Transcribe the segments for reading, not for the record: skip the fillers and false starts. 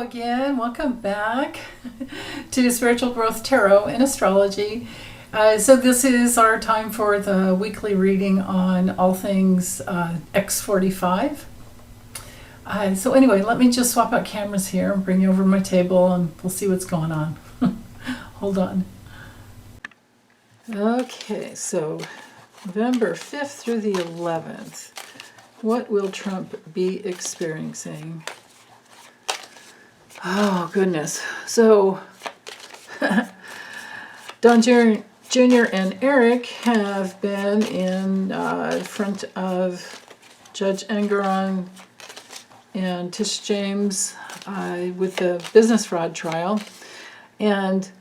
again. Welcome back to Spiritual Growth Tarot and Astrology. So this is our time for the weekly reading on all things X45. So anyway, let me just swap out cameras here and bring you over my table and we'll see what's going on. Hold on. Okay, so November 5th through the 11th. What will Trump be experiencing? Oh, goodness. So, Don Jr. and Eric have been in front of Judge Engeron and Tish James with the business fraud trial. And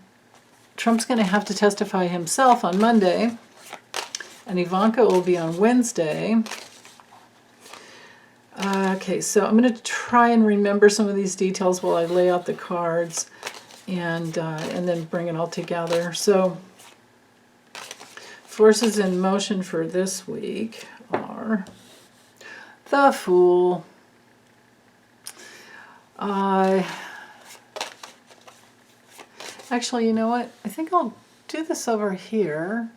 Trump's going to have to testify himself on Monday. And Ivanka will be on Wednesday. Okay, so I'm going to try and remember some of these details while I lay out the cards and then bring it all together. So, forces in motion for this week are the Fool. Actually, you know what? I think I'll do this over here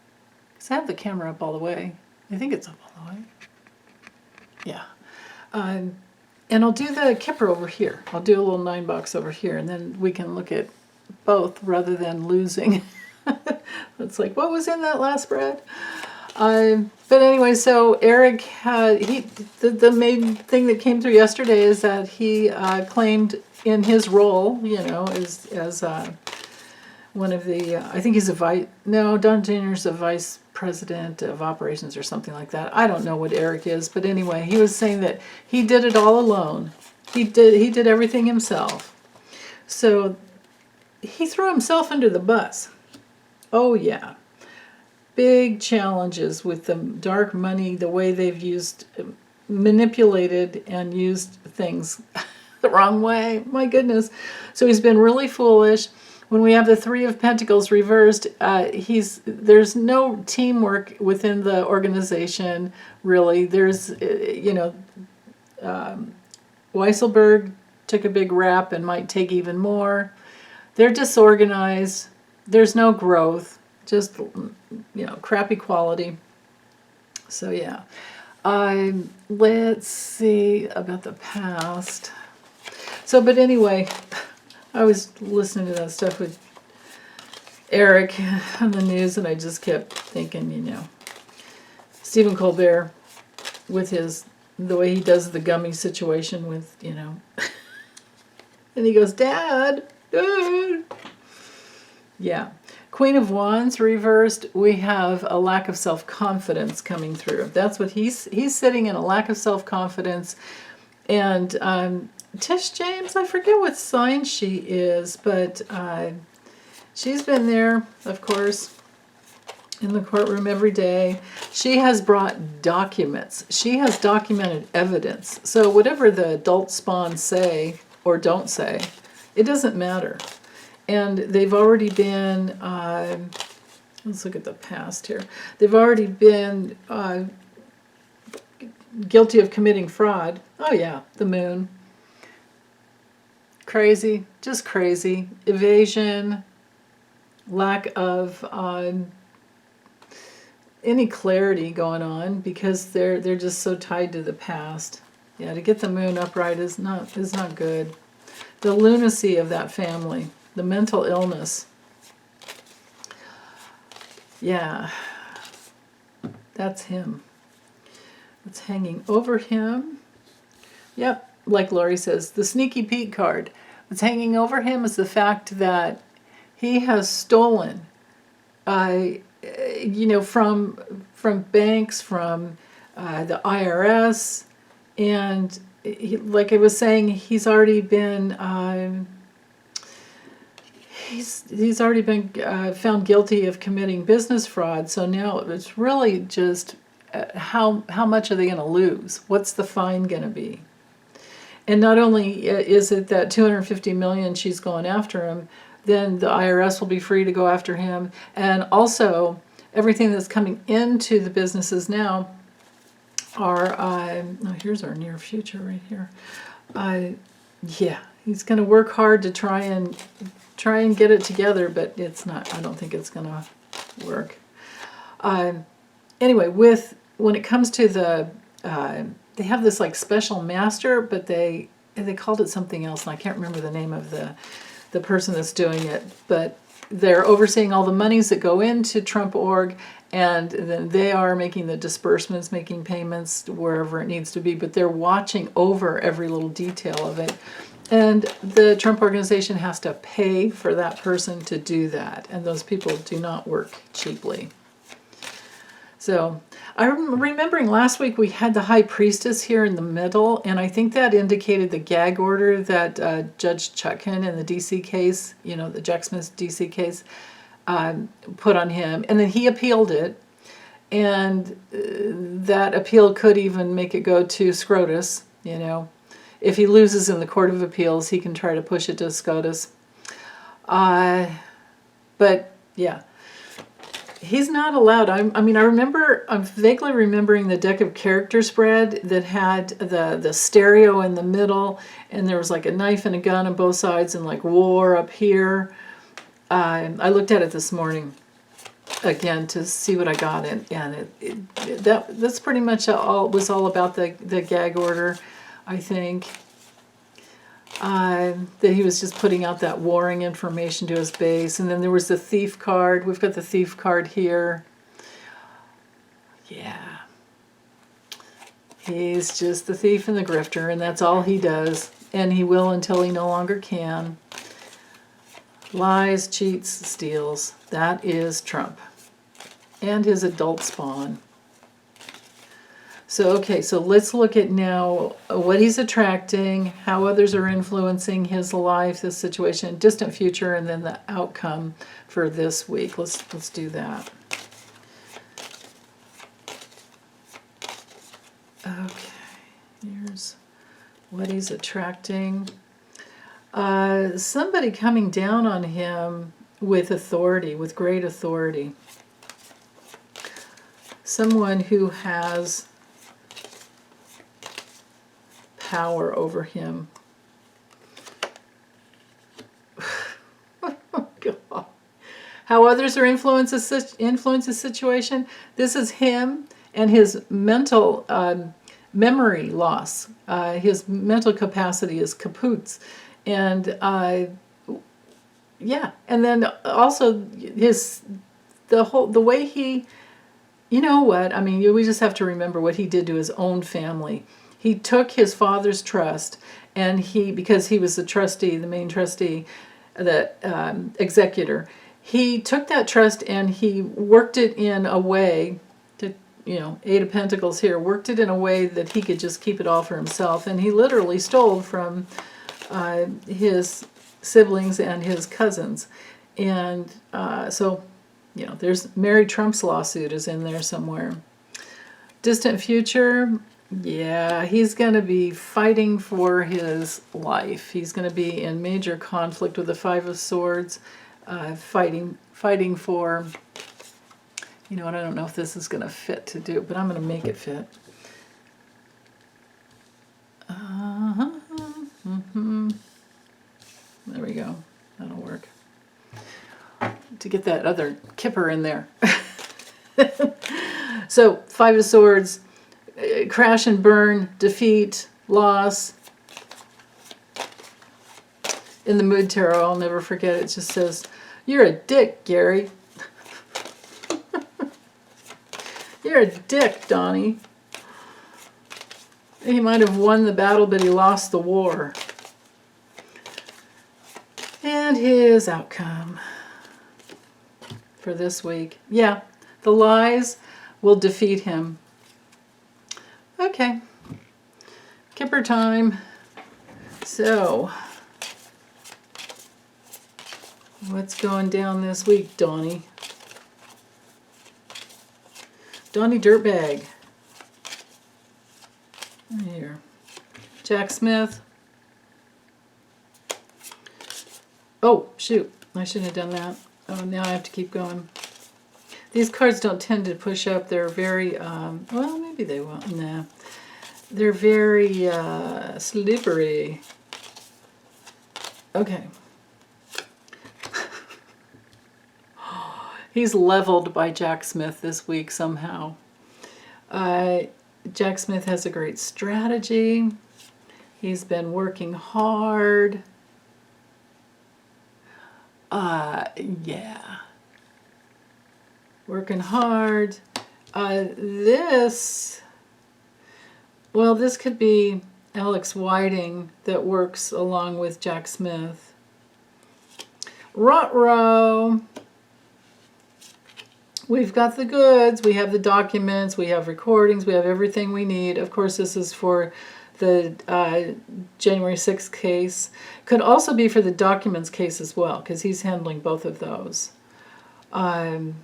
because I have the camera up all the way. I think it's up all the way. Yeah. And I'll do the Kipper over here. I'll do a little 9-box over here, and then we can look at both rather than losing. It's like, what was in that last spread? But anyway, so Eric had, the main thing that came through yesterday is that he claimed in his role, you know, as one of the, I think he's Don Jr.'s a vice president of operations or something like that. I don't know what Eric is, but anyway, he was saying that he did it all alone. He did everything himself. So he threw himself under the bus. Oh yeah. Big challenges with the dark money, the way they've manipulated and used things the wrong way. My goodness. So he's been really foolish. When we have the Three of Pentacles reversed, there's no teamwork within the organization, really. There's, Weisselberg took a big rap and might take even more. They're disorganized. There's no growth. Just, crappy quality. So, yeah. Let's see about the past. So, but anyway, I was listening to that stuff with Eric on the news, and I just kept thinking, Stephen Colbert with the way he does the gummy situation with, and he goes, Dad. Yeah. Queen of Wands reversed, we have a lack of self-confidence coming through. That's what he's sitting in, a lack of self-confidence. And Tish James, I forget what sign she is, but she's been there, of course, in the courtroom every day. She has brought documents. She has documented evidence. So whatever the adult spawn say or don't say, it doesn't matter. And they've already been, let's look at the past here. They've already been guilty of committing fraud. Oh yeah, the moon. Crazy, just crazy. Evasion, lack of any clarity going on because they're just so tied to the past. Yeah, to get the moon upright is not good. The lunacy of that family, the mental illness. Yeah, that's him. It's hanging over him. Yep. Like Lori says, the sneaky Pete card. What's hanging over him is the fact that he has stolen, from banks, from the IRS, and like I was saying, he's already been found guilty of committing business fraud. So now it's really just how much are they going to lose? What's the fine going to be? And not only is it that $250 million she's going after him, then the IRS will be free to go after him. And also, everything that's coming into the businesses now are, here's our near future right here. Yeah, He's going to work hard to try and get it together, but it's not. I don't think it's going to work. Anyway, when it comes to the, they have this like special master, but they called it something else, and I can't remember the name of the person that's doing it, but they're overseeing all the monies that go into Trump.org, and then they are making the disbursements, making payments wherever it needs to be, but they're watching over every little detail of it. And the Trump organization has to pay for that person to do that, and those people do not work cheaply. So I'm remembering last week we had the high priestess here in the middle, and I think that indicated the gag order that Judge Chutkan in the DC case, you know, the Jack Smith DC case, put on him. And then he appealed it, and that appeal could even make it go to SCOTUS, you know. If he loses in the Court of Appeals, he can try to push it to SCOTUS. But, yeah. He's not allowed. I'm vaguely remembering the deck of character spread that had the stereo in the middle, and there was like a knife and a gun on both sides, and like war up here. I looked at it this morning again to see what I got, and that's pretty much all about the gag order, I think. That he was just putting out that warring information to his base. And then there was the thief card. We've got the thief card here. Yeah. He's just the thief and the grifter, and that's all he does. And he will until he no longer can. Lies, cheats, steals. That is Trump. And his adult spawn. So, okay, so let's look at now what he's attracting, how others are influencing his life, this situation, distant future, and then the outcome for this week. Let's do that. Okay, here's what he's attracting. Somebody coming down on him with authority, with great authority. Someone who has power over him. Oh, God. How others are influences the situation. This is him and his mental memory loss. His mental capacity is kapoots, and yeah. And then also the way he. You know what? I mean, we just have to remember what he did to his own family. He took his father's trust, and because he was the trustee, the main trustee, the executor, he took that trust and he worked it in a way, Eight of Pentacles here, worked it in a way that he could just keep it all for himself. And he literally stole from his siblings and his cousins. And so, there's Mary Trump's lawsuit is in there somewhere. Distant future. Yeah, he's going to be fighting for his life. He's going to be in major conflict with the Five of Swords, fighting for, I don't know if this is going to fit to do, but I'm going to make it fit. There we go. That'll work. To get that other kipper in there. So, Five of Swords. Crash and burn, defeat, loss. In the Mood Tarot, I'll never forget, it just says, "You're a dick, Gary." You're a dick, Donnie. He might have won the battle, but he lost the war. And his outcome for this week. Yeah, the lies will defeat him. Okay, Kipper time. So, what's going down this week, Donnie? Donnie Dirtbag. Here. Jack Smith. Oh, shoot. I shouldn't have done that. Oh, now I have to keep going. These cards don't tend to push up. They're very, well, maybe they won't. Nah. They're very slippery. Okay. He's leveled by Jack Smith this week somehow. Jack Smith has a great strategy. He's been working hard. Yeah. Working hard. This could be Alex Whiting that works along with Jack Smith. Ruh-roh. We've got the goods, we have the documents, we have recordings, we have everything we need. Of course, this is for the January 6th case. Could also be for the documents case as well, because he's handling both of those. So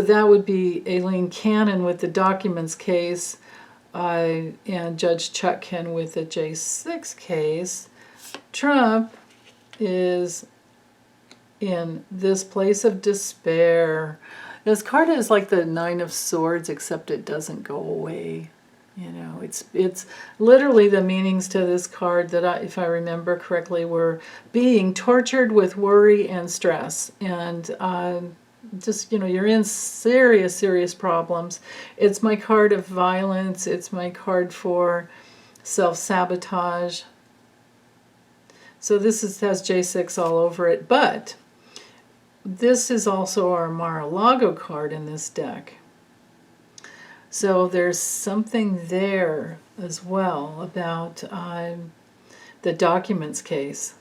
that would be Aileen Cannon with the documents case, and Judge Chutkin with the J6 case. Trump is in this place of despair. This card is like the Nine of Swords, except it doesn't go away. You know, it's literally the meanings to this card that if I remember correctly, were being tortured with worry and stress, and just, you know, you're in serious problems. It's my card of violence. It's my card for self-sabotage. So this has J6 all over it, but this is also our Mar-a-Lago card in this deck. So there's something there as well about the documents case.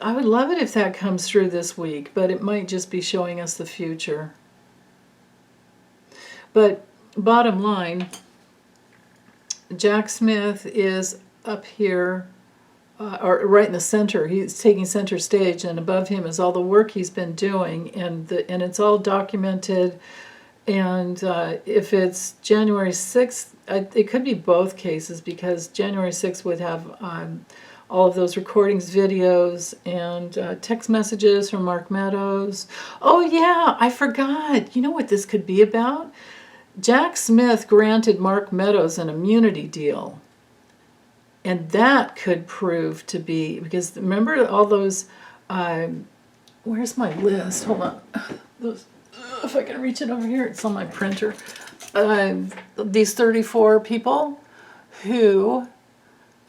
I would love it if that comes through this week, but it might just be showing us the future. But bottom line, Jack Smith is up here, or right in the center. He's taking center stage, and above him is all the work he's been doing, and it's all documented. And if it's January 6th, it could be both cases, because January 6th would have all of those recordings, videos, and text messages from Mark Meadows. Oh yeah, I forgot. You know what this could be about? Jack Smith granted Mark Meadows an immunity deal. And that could prove to be, because remember all those, where's my list? Hold on. Those, if I can reach it over here, it's on my printer. These 34 people who,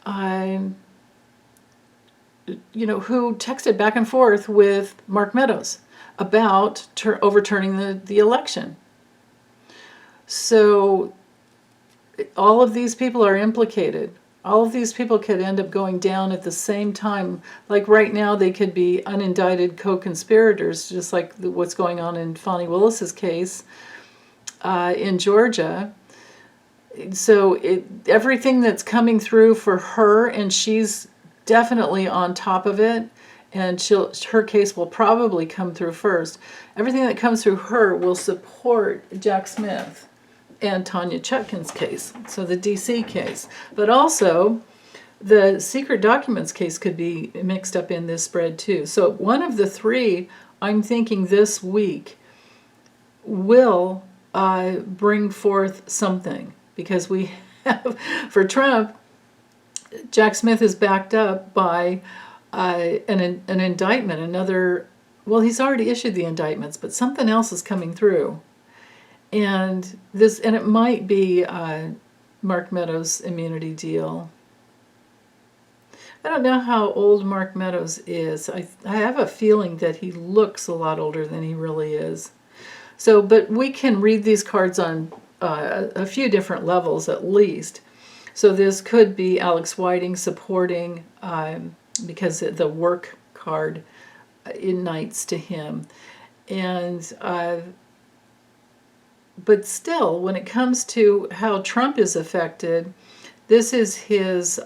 who texted back and forth with Mark Meadows about overturning the election. So all of these people are implicated. All of these people could end up going down at the same time. Like right now, they could be unindicted co-conspirators, just like what's going on in Fani Willis's case in Georgia. So everything that's coming through for her, and she's definitely on top of it, and her case will probably come through first. Everything that comes through her will support Jack Smith and Tanya Chutkin's case, so the DC case. But also, the secret documents case could be mixed up in this spread too. So one of the three, I'm thinking this week, will bring forth something. Because we have, for Trump, Jack Smith is backed up by an indictment, he's already issued the indictments, but something else is coming through. And it might be Mark Meadows' immunity deal. I don't know how old Mark Meadows is. I have a feeling that he looks a lot older than he really is. So, but we can read these cards on a few different levels at least. So this could be Alex Whiting supporting, because the work card ignites to him. And but still, when it comes to how Trump is affected, this is his,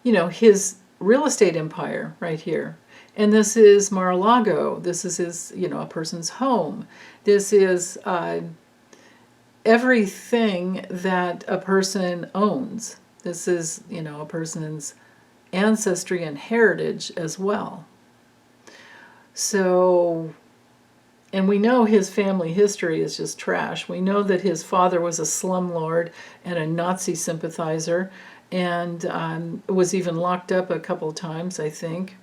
his real estate empire right here. And this is Mar-a-Lago. This is his, a person's home. This is everything that a person owns. This is, a person's ancestry and heritage as well. So And we know his family history is just trash. We know that his father was a slumlord and a Nazi sympathizer, and was even locked up a couple of times, I think.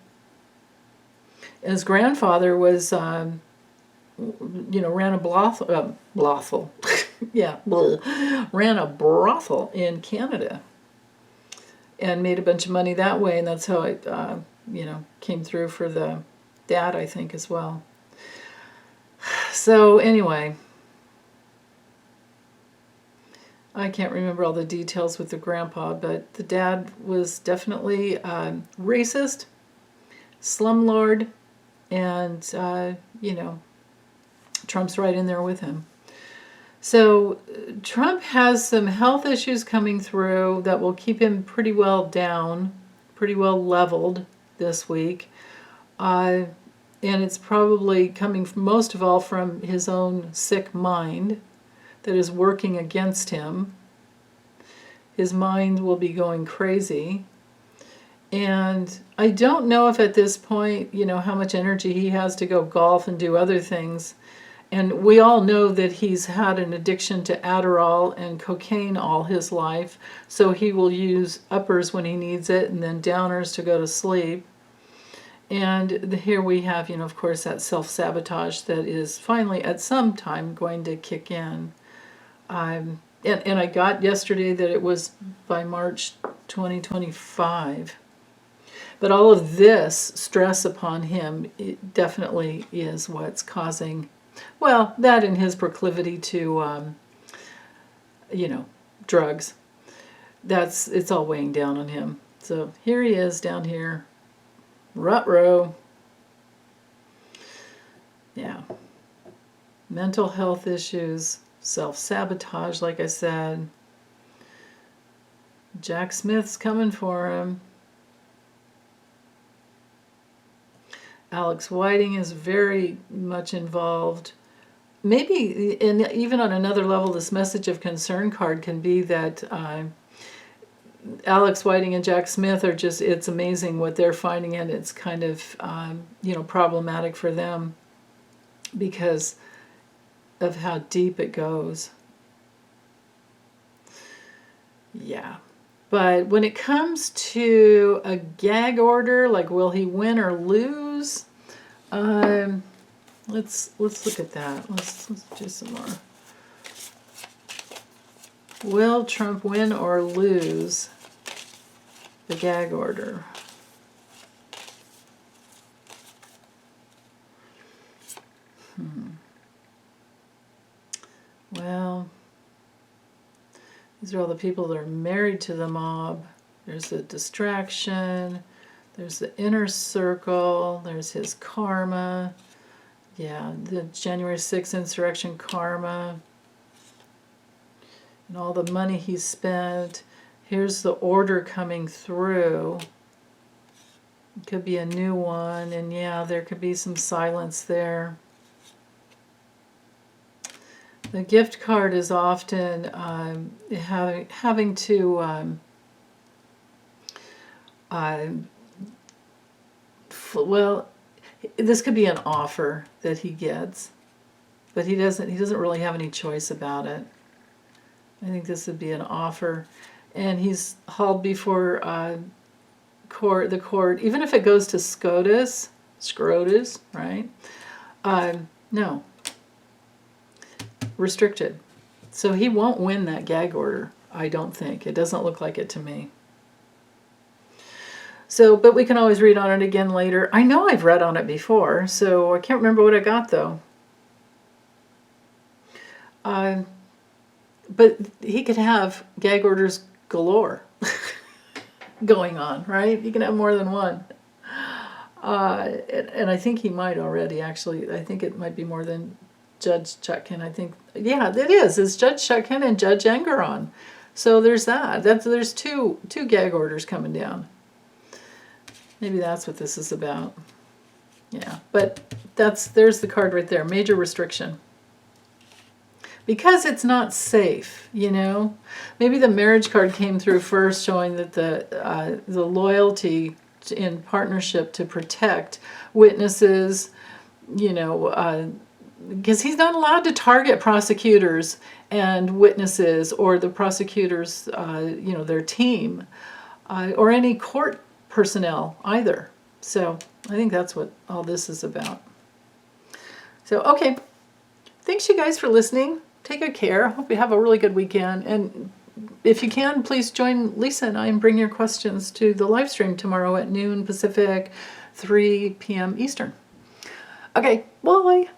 His grandfather was, ran a brothel. Yeah, ran a brothel in Canada, and made a bunch of money that way, and that's how it, came through for the dad, I think, as well. So anyway, I can't remember all the details with the grandpa, but the dad was definitely racist, slumlord, and, Trump's right in there with him. So Trump has some health issues coming through that will keep him pretty well down, pretty well leveled this week. And it's probably coming most of all from his own sick mind that is working against him. His mind will be going crazy. And I don't know if at this point, how much energy he has to go golf and do other things. And we all know that he's had an addiction to Adderall and cocaine all his life. So he will use uppers when he needs it and then downers to go to sleep. And here we have, of course, that self-sabotage that is finally at some time going to kick in. And I got yesterday that it was by March 2025. But all of this stress upon him, it definitely is what's causing, well, that and his proclivity to, drugs. It's all weighing down on him. So here he is down here. Ruh-roh. Yeah. Mental health issues, self-sabotage, like I said. Jack Smith's coming for him. Alex Whiting is very much involved. Maybe, and even on another level, this message of concern card can be that Alex Whiting and Jack Smith are just, it's amazing what they're finding, and it's kind of, problematic for them because of how deep it goes. Yeah. But when it comes to a gag order, like will he win or lose? Let's look at that. Let's do some more. Will Trump win or lose the gag order? Well, these are all the people that are married to the mob. There's the distraction. There's the inner circle. There's his karma. Yeah, the January 6th insurrection karma. And all the money he spent. Here's the order coming through. It could be a new one. And yeah, there could be some silence there. The gift card is often having to well, this could be an offer that he gets, but he doesn't really have any choice about it. I think this would be an offer, and he's hauled before the court, even if it goes to SCOTUS, right? No. Restricted. So he won't win that gag order, I don't think. It doesn't look like it to me. So, but we can always read on it again later. I know I've read on it before, so I can't remember what I got though. But he could have gag orders galore going on, right? He can have more than one. And I think he might already, actually. I think it might be more than Judge Chutkin. I think, yeah, it is. It's Judge Chutkin and Judge Engeron. So there's that. There's two gag orders coming down. Maybe that's what this is about. Yeah, but there's the card right there. Major restriction. Because it's not safe, Maybe the marriage card came through first, showing that the loyalty in partnership to protect witnesses, because he's not allowed to target prosecutors and witnesses or the prosecutors, their team, or any court personnel either. So I think that's what all this is about. So, okay. Thanks you guys for listening. Take good care. Hope you have a really good weekend. And if you can, please join Lisa and I and bring your questions to the live stream tomorrow at noon Pacific, 3 p.m. Eastern. Okay, bye.